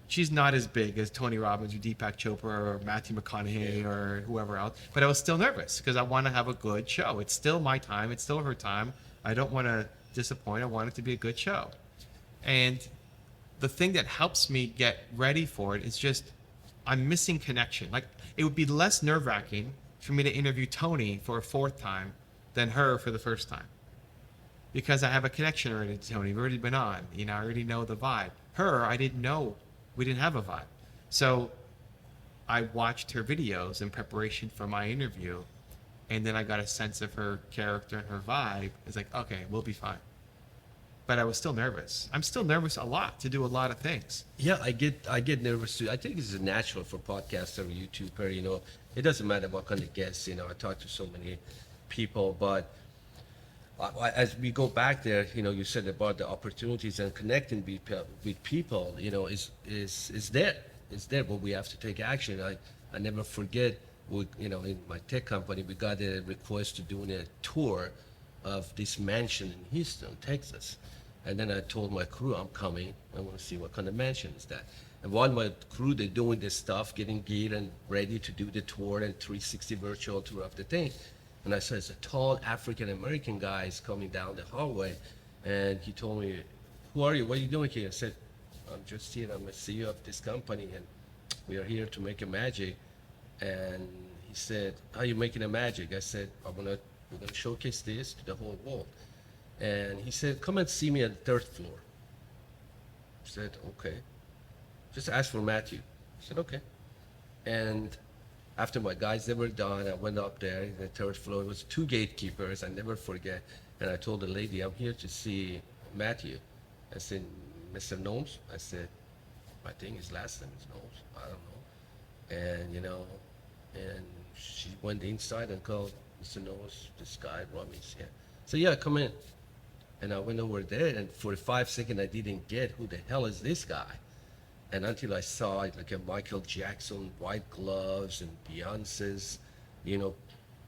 She's not as big as Tony Robbins or Deepak Chopra or Matthew McConaughey or whoever else, but I was still nervous because I want to have a good show. It's still my time. It's still her time. I don't want to disappoint. I want it to be a good show. And the thing that helps me get ready for it is just I'm missing connection. Like, it would be less nerve-wracking for me to interview Tony for a 4th time than her for the first time. Because I have a connection already to Tony. We've already been on. You know, I already know the vibe. Her, I didn't know. We didn't have a vibe. So I watched her videos in preparation for my interview, and then I got a sense of her character and her vibe. It's like, okay, we'll be fine. But I was still nervous. I'm still nervous a lot to do a lot of things. Yeah, I get nervous too. I think this is natural for podcaster or YouTuber. You know, it doesn't matter what kind of guests. You know, I talk to so many people, but as we go back there, you know, you said about the opportunities and connecting with people. You know, is there. It's there, but we have to take action. I never forget. You know, in my tech company, we got a request to do a tour of this mansion in Houston, Texas. And then I told my crew, I'm coming. I want to see what kind of mansion is that. And while my crew, they're doing this stuff, getting geared and ready to do the tour and 360 virtual tour of the thing. And I saw it's a tall African-American guy is coming down the hallway. And he told me, who are you? What are you doing here? I said, I'm just here. I'm a CEO of this company, and we are here to make a magic. And he said, how are you making a magic? I said, we're going to showcase this to the whole world. And he said, come and see me at the 3rd floor. I said, okay. Just ask for Matthew. I said, okay. And after my guys, they were done, I went up there, the 3rd floor. It was 2 gatekeepers, I never forget. And I told the lady, I'm here to see Matthew. I said, Mr. Gnomes? I said, I think his last name is Gnomes. I don't know. And, you know, and she went inside and called Mr. Gnomes, this guy, Rami's here. So yeah, come in. And I went over there, and for 5 seconds, I didn't get who the hell is this guy. And until I saw it, like a Michael Jackson, white gloves, and Beyonce's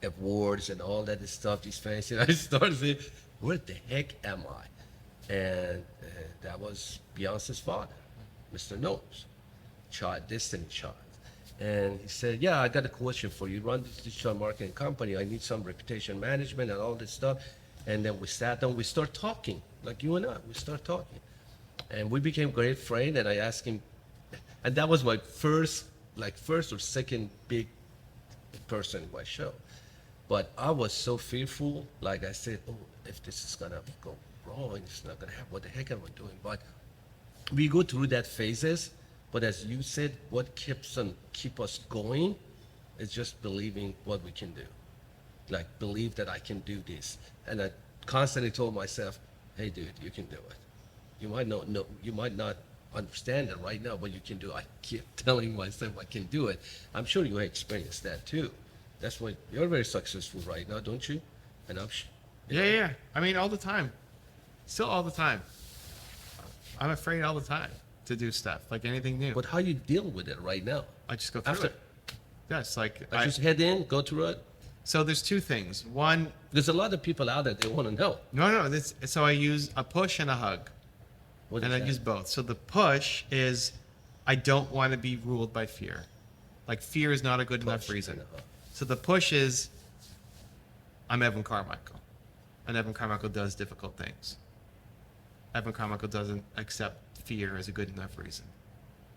awards and all that stuff, these fancy. I started saying, where the heck am I? And that was Beyonce's father, Mr. Knowles, Destiny Child. And he said, yeah, I got a question for you. Run this digital marketing company. I need some reputation management and all this stuff. And then we sat down, we start talking, like you and I, we start talking. And we became great friends, and I asked him, and that was my first or second big person in my show. But I was so fearful, like I said, oh, if this is gonna go wrong, it's not gonna happen, what the heck am I doing? But we go through that phases, but as you said, what keep us going is just believing what we can do. Like, believe that I can do this. And I constantly told myself, hey dude, you can do it. You might not know, you might not understand it right now, but you can do it. I keep telling myself I can do it. I'm sure you experienced that too. That's why you're very successful right now, don't you? And Yeah. I mean, all the time. Still all the time. I'm afraid all the time to do stuff, like anything new. But how you deal with it right now? I just go through it. Yeah, it's like I just head in, go through it. So there's two things. One, there's a lot of people out there, they want to know. No. So I use a push and a hug. What and I use both. So the push is, I don't want to be ruled by fear. Like, fear is not a good enough reason. So the push is, I'm Evan Carmichael. And Evan Carmichael does difficult things. Evan Carmichael doesn't accept fear as a good enough reason.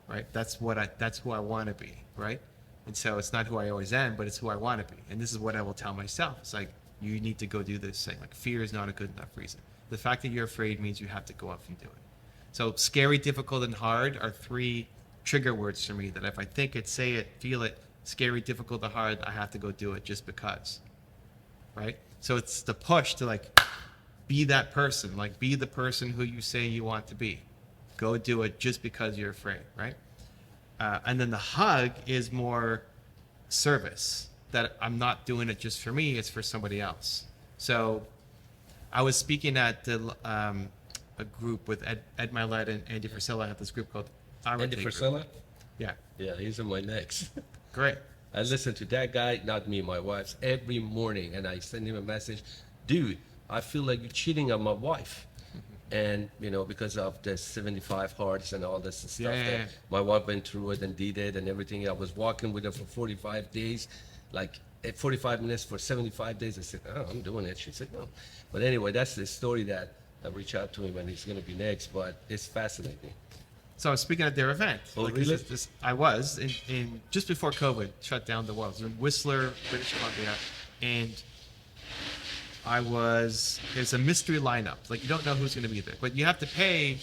Right? That's who I want to be. Right? And so it's not who I always am, but it's who I want to be. And this is what I will tell myself. It's like, you need to go do this thing. Like, fear is not a good enough reason. The fact that you're afraid means you have to go up and do it. So scary, difficult, and hard are three trigger words for me that if I think it, say it, feel it, scary, difficult, or hard, I have to go do it just because. Right? So it's the push to, like, be that person. Like, be the person who you say you want to be. Go do it just because you're afraid. Right? And then the hug is more service, that I'm not doing it just for me, it's for somebody else. So I was speaking at a group with Ed Milet and Andy Frisella. I have this group called Andy Frisella? Yeah. Yeah, he's in my next. Great. I listen to that guy, not me, my wife's, every morning, and I send him a message, dude, I feel like you're cheating on my wife. And, because of the 75 hearts and all this stuff that my wife went through it and did it and everything. I was walking with her for 45 days, like at 45 minutes for 75 days. I said, oh, I'm doing it. She said, no. But anyway, that's the story that I reached out to him, and he's going to be next, but it's fascinating. So I was speaking at their event. Oh, really? I was in just before COVID shut down the world. It was in Whistler, British Columbia, and it's a mystery lineup. Like, you don't know who's going to be there, but you have to pay,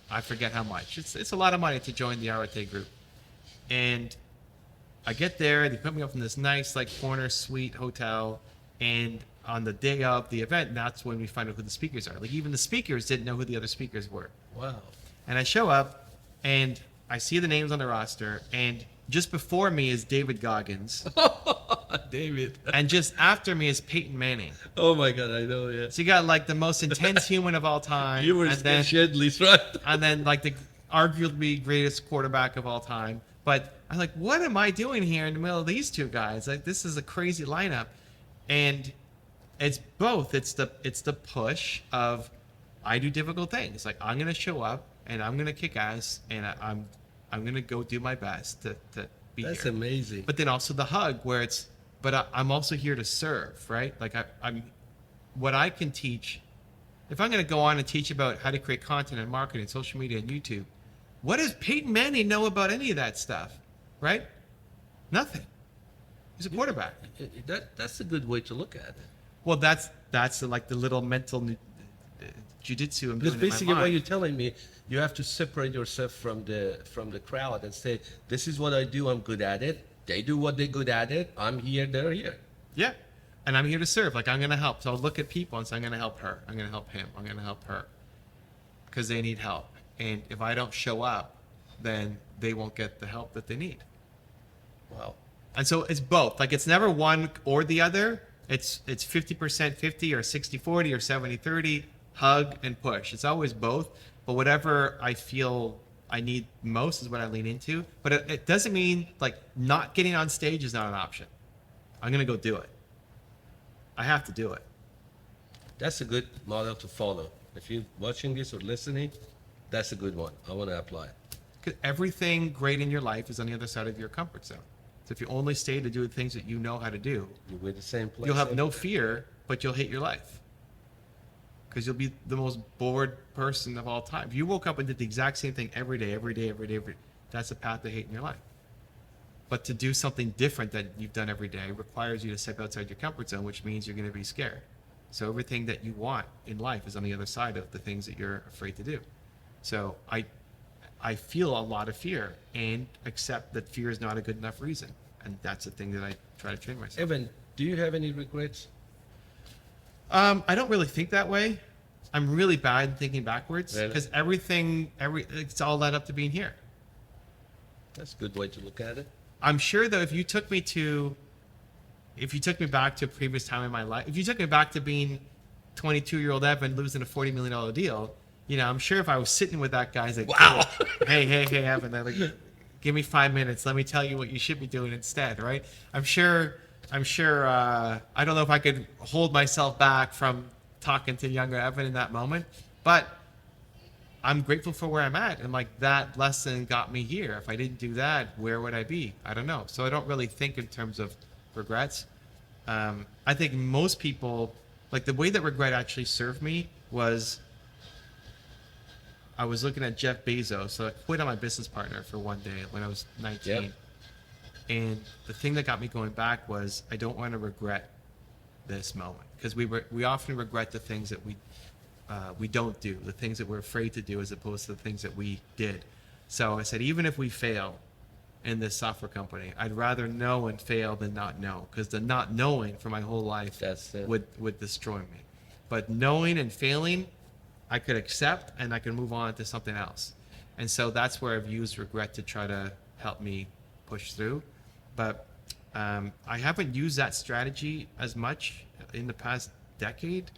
I forget how much. It's a lot of money to join the Arate group. And I get there, they put me up in this nice, like, corner suite hotel, and on the day of the event, that's when we find out who the speakers are. Like, even the speakers didn't know who the other speakers were. Wow. And I show up, and I see the names on the roster, and just before me is David Goggins. David. And just after me is Peyton Manning. Oh my God, I know, yeah. So you got, like, the most intense human of all time. You were Shedley's, right? And then, like, the arguably greatest quarterback of all time. But I'm like, what am I doing here in the middle of these two guys? Like, this is a crazy lineup. And it's both. It's the push of, I do difficult things. Like, I'm gonna show up and I'm gonna kick ass, and I'm gonna go do my best to be That's here. amazing. But then also the hug, where it's, but I'm also here to serve, right? Like, I'm what I can teach. If I'm gonna go on and teach about how to create content and marketing, social media, and YouTube, what does Peyton Manning know about any of that stuff, right? Nothing. He's a quarterback. That's a good way to look at it. Well, that's like the little mental jiu-jitsu I'm Because doing in my basically what mind. you're telling me, you have to separate yourself from the crowd and say, this is what I do, I'm good at it. They do what they're good at it. I'm here, they're here. Yeah. And I'm here to serve. Like, I'm going to help. So I'll look at people and say, I'm going to help her. I'm going to help him. I'm going to help her. Because they need help. And if I don't show up, then they won't get the help that they need. Wow. And so it's both. Like, it's never one or the other. It's 50% 50 or 60-40 or 70-30, hug and push. It's always both. But whatever I feel I need most is what I lean into. But it doesn't mean, like, not getting on stage is not an option. I'm going to go do it. I have to do it. That's a good model to follow. If you're watching this or listening, that's a good one. I want to apply it. Because everything great in your life is on the other side of your comfort zone. So if you only stay to do the things that you know how to do, You're in the same place. you'll have no fear, but you'll hate your life. Because you'll be the most bored person of all time. If you woke up and did the exact same thing every day, that's a path to hate in your life. But to do something different that you've done every day requires you to step outside your comfort zone, which means you're going to be scared. So everything that you want in life is on the other side of the things that you're afraid to do. So I feel a lot of fear and accept that fear is not a good enough reason. And that's the thing that I try to train myself. Evan, do you have any regrets? I don't really think that way. I'm really bad at thinking backwards Really? because it's all led up to being here. That's a good way to look at it. I'm sure though, if you took me back to a previous time in my life, if you took me back to being 22-year-old Evan losing a $40 million deal, I'm sure if I was sitting with that guy, like, Wow. hey, Evan, like, give me 5 minutes. Let me tell you what you should be doing instead, right? I'm sure. I don't know if I could hold myself back from talking to younger Evan in that moment, but I'm grateful for where I'm at. And like that lesson got me here. If I didn't do that, where would I be? I don't know. So I don't really think in terms of regrets. I think most people, like the way that regret actually served me was I was looking at Jeff Bezos. So I quit on my business partner for one day when I was 19. Yep. And the thing that got me going back was I don't want to regret this moment because we often regret the things that we don't do, the things that we're afraid to do as opposed to the things that we did. So I said, even if we fail in this software company, I'd rather know and fail than not know because the not knowing for my whole life That's it. would destroy me. But knowing and failing, I could accept and I can move on to something else. And so that's where I've used regret to try to help me push through. But I haven't used that strategy as much in the past decade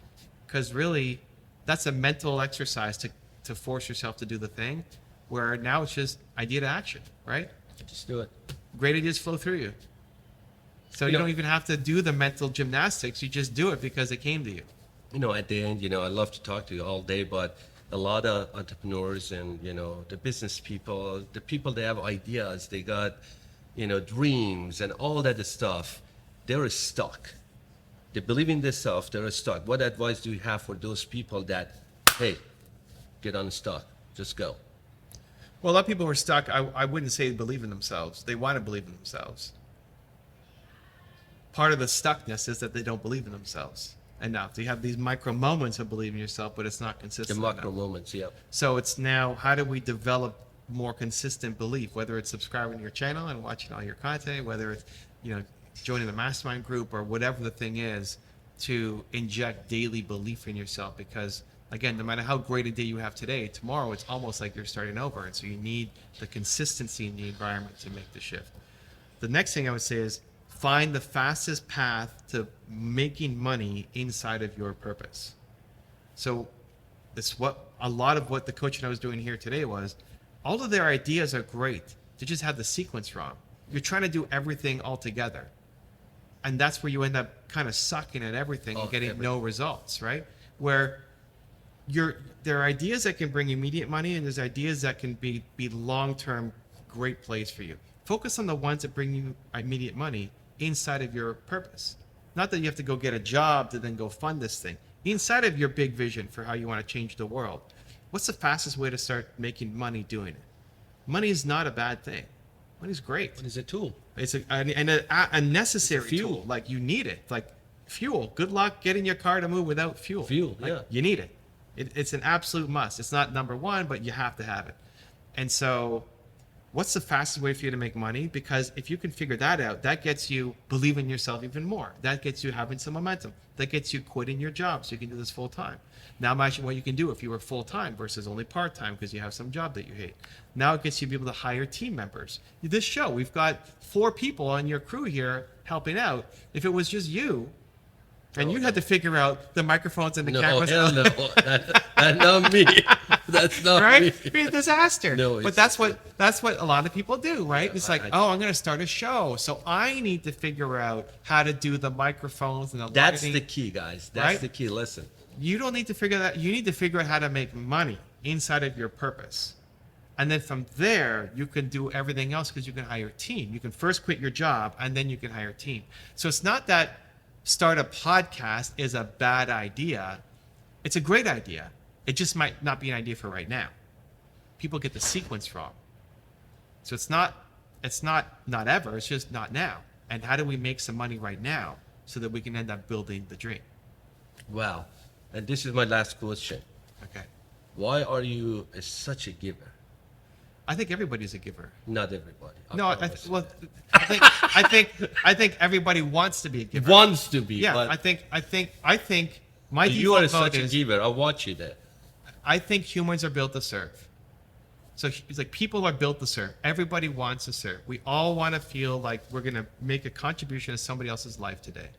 because really that's a mental exercise to force yourself to do the thing where now it's just idea to action, right? Just do it. Great ideas flow through you. So you don't even have to do the mental gymnastics. You just do it because it came to you. At the end, I love to talk to you all day, but a lot of entrepreneurs and, the business people, the people that have ideas, they got, dreams and all that stuff, they're stuck. They believe in themselves, they're stuck. What advice do you have for those people that, hey, get unstuck, just go? Well, a lot of people who are stuck, I wouldn't say believe in themselves. They want to believe in themselves. Part of the stuckness is that they don't believe in themselves enough. You have these micro moments of believing in yourself, but it's not consistent The macro enough. moments, yeah. So it's now, how do we develop more consistent belief, whether it's subscribing to your channel and watching all your content, whether it's, joining the mastermind group or whatever the thing is, to inject daily belief in yourself. Because again, no matter how great a day you have today, tomorrow it's almost like you're starting over. And so you need the consistency in the environment to make the shift. The next thing I would say is find the fastest path to making money inside of your purpose. So it's what a lot of what the coaching I was doing here today was. All of their ideas are great. They just have the sequence wrong. You're trying to do everything all together. And that's where you end up kind of sucking at everything and getting no results, right? Where there are ideas that can bring immediate money and there's ideas that can be long-term great plays for you. Focus on the ones that bring you immediate money inside of your purpose. Not that you have to go get a job to then go fund this thing. Inside of your big vision for how you want to change the world. What's the fastest way to start making money doing it? Money is not a bad thing. Money's great. It's a tool. It's a necessary It's a fuel. tool. Like you need it. Like fuel. Good luck getting your car to move without fuel. Fuel, Like, yeah. You need it. It's an absolute must. It's not number one, but you have to have it. And so what's the fastest way for you to make money? Because if you can figure that out, that gets you believing in yourself even more. That gets you having some momentum. That gets you quitting your job so you can do this full time. Now imagine what you can do if you were full time versus only part time because you have some job that you hate. Now it gets you to be able to hire team members. This show, we've got 4 people on your crew here helping out. If it was just you, and you had to figure out the microphones and the cameras. Hell no, that not me. That's not right? me. It'd be a disaster. No, but it's- that's what a lot of people do, right? Yeah, It's like, oh, I'm going to start a show, so I need to figure out how to do the microphones and the That's lighting. the key, guys. That's Right? the key. Listen. You don't need to figure that. You need to figure out how to make money inside of your purpose. And then from there, you can do everything else because you can hire a team. You can first quit your job and then you can hire a team. So it's not that start a podcast is a bad idea. It's a great idea. It just might not be an idea for right now. People get the sequence wrong. So it's not ever, it's just not now. And how do we make some money right now so that we can end up building the dream? Wow. And this is my last question. Okay. Why are you such a giver? I think everybody's a giver. Not everybody. No, promise. I think everybody wants to be a giver. Wants to be. Yeah, but I think my you are default vote such a is giver. I watch you there. I think humans are built to serve. So it's like people are built to serve. Everybody wants to serve. We all want to feel like we're going to make a contribution to somebody else's life today.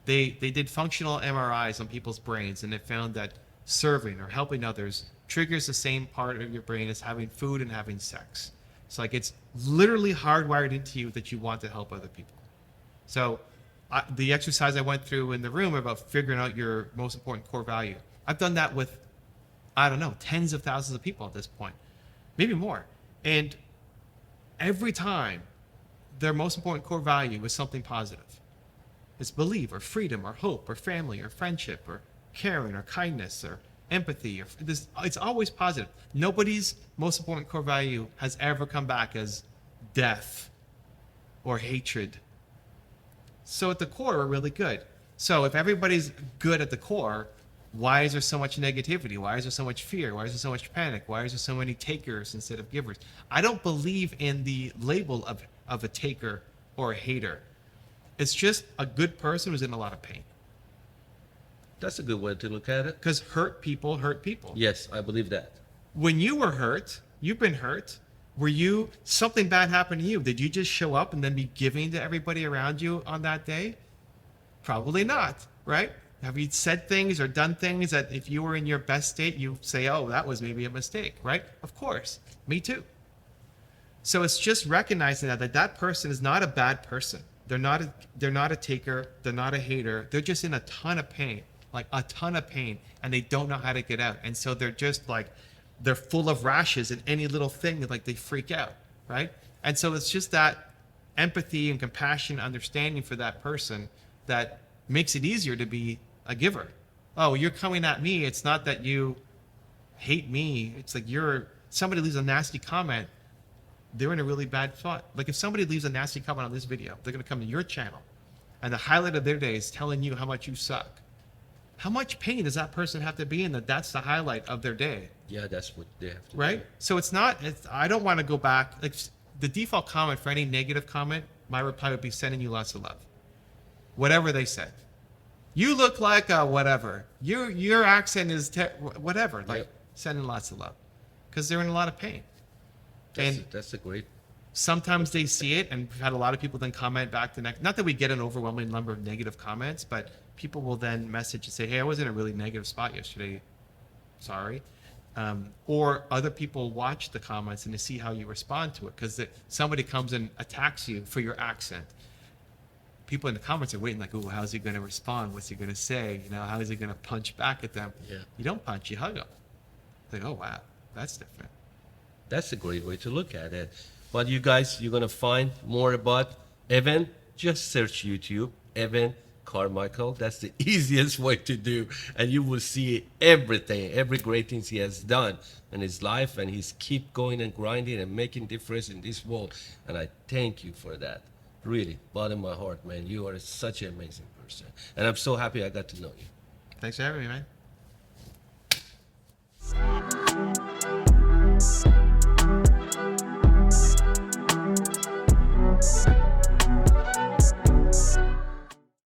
They did functional MRIs on people's brains, and they found that serving or helping others triggers the same part of your brain as having food and having sex. It's like it's literally hardwired into you that you want to help other people. So the exercise I went through in the room about figuring out your most important core value, I've done that with, I don't know, tens of thousands of people at this point, maybe more. And every time their most important core value is something positive. It's belief or freedom or hope or family or friendship or caring or kindness or empathy or this. It's always positive. Nobody's most important core value has ever come back as death or hatred. So at the core, we're really good. So if everybody's good at the core, why is there so much negativity? Why is there so much fear? Why is there so much panic? Why is there so many takers instead of givers? I don't believe in the label of a taker or a hater. It's just a good person who's in a lot of pain. That's a good way to look at it. Because hurt people hurt people. Yes, I believe that. When you were hurt, you've been hurt. Were you, something bad happened to you? Did you just show up and then be giving to everybody around you on that day? Probably not, right? Have you said things or done things that if you were in your best state, you say, oh, that was maybe a mistake, right? Of course. Me too. So it's just recognizing that person is not a bad person. They're not a taker. They're not a hater. They're just in a ton of pain, like a ton of pain, and they don't know how to get out. And so they're just like, they're full of rashes, and any little thing, like they freak out, right? And so it's just that empathy and compassion, understanding for that person that makes it easier to be a giver. Oh, you're coming at me. It's not that you hate me. It's like somebody leaves a nasty comment, they're in a really bad spot. Like if somebody leaves a nasty comment on this video, they're going to come to your channel, and the highlight of their day is telling you how much you suck. How much pain does that person have to be in that's the highlight of their day? Yeah, that's what they have to Right? do. So I don't want to go back. Like the default comment for any negative comment, my reply would be sending you lots of love. Whatever they said. You look like a whatever. Your accent is whatever. Like Yep. sending lots of love. Because they're in a lot of pain. That's a great. Sometimes they see it, and we've had a lot of people then comment back the next. Not that we get an overwhelming number of negative comments, but people will then message and say, "Hey, I was in a really negative spot yesterday. Sorry." Or other people watch the comments and they see how you respond to it, because somebody comes and attacks you for your accent. People in the comments are waiting, like, "Ooh, how's he going to respond? What's he going to say? You know, how is he going to punch back at them?" Yeah. You don't punch, you hug them. Like, "Oh wow, that's different." That's a great way to look at it. But you guys, you're gonna find more about Evan. Just search YouTube, Evan Carmichael. That's the easiest way to do, and you will see everything, every great things he has done in his life, and he's keep going and grinding and making difference in this world. And I thank you for that. Really, bottom of my heart, man. You are such an amazing person, and I'm so happy I got to know you. Thanks for having me, man.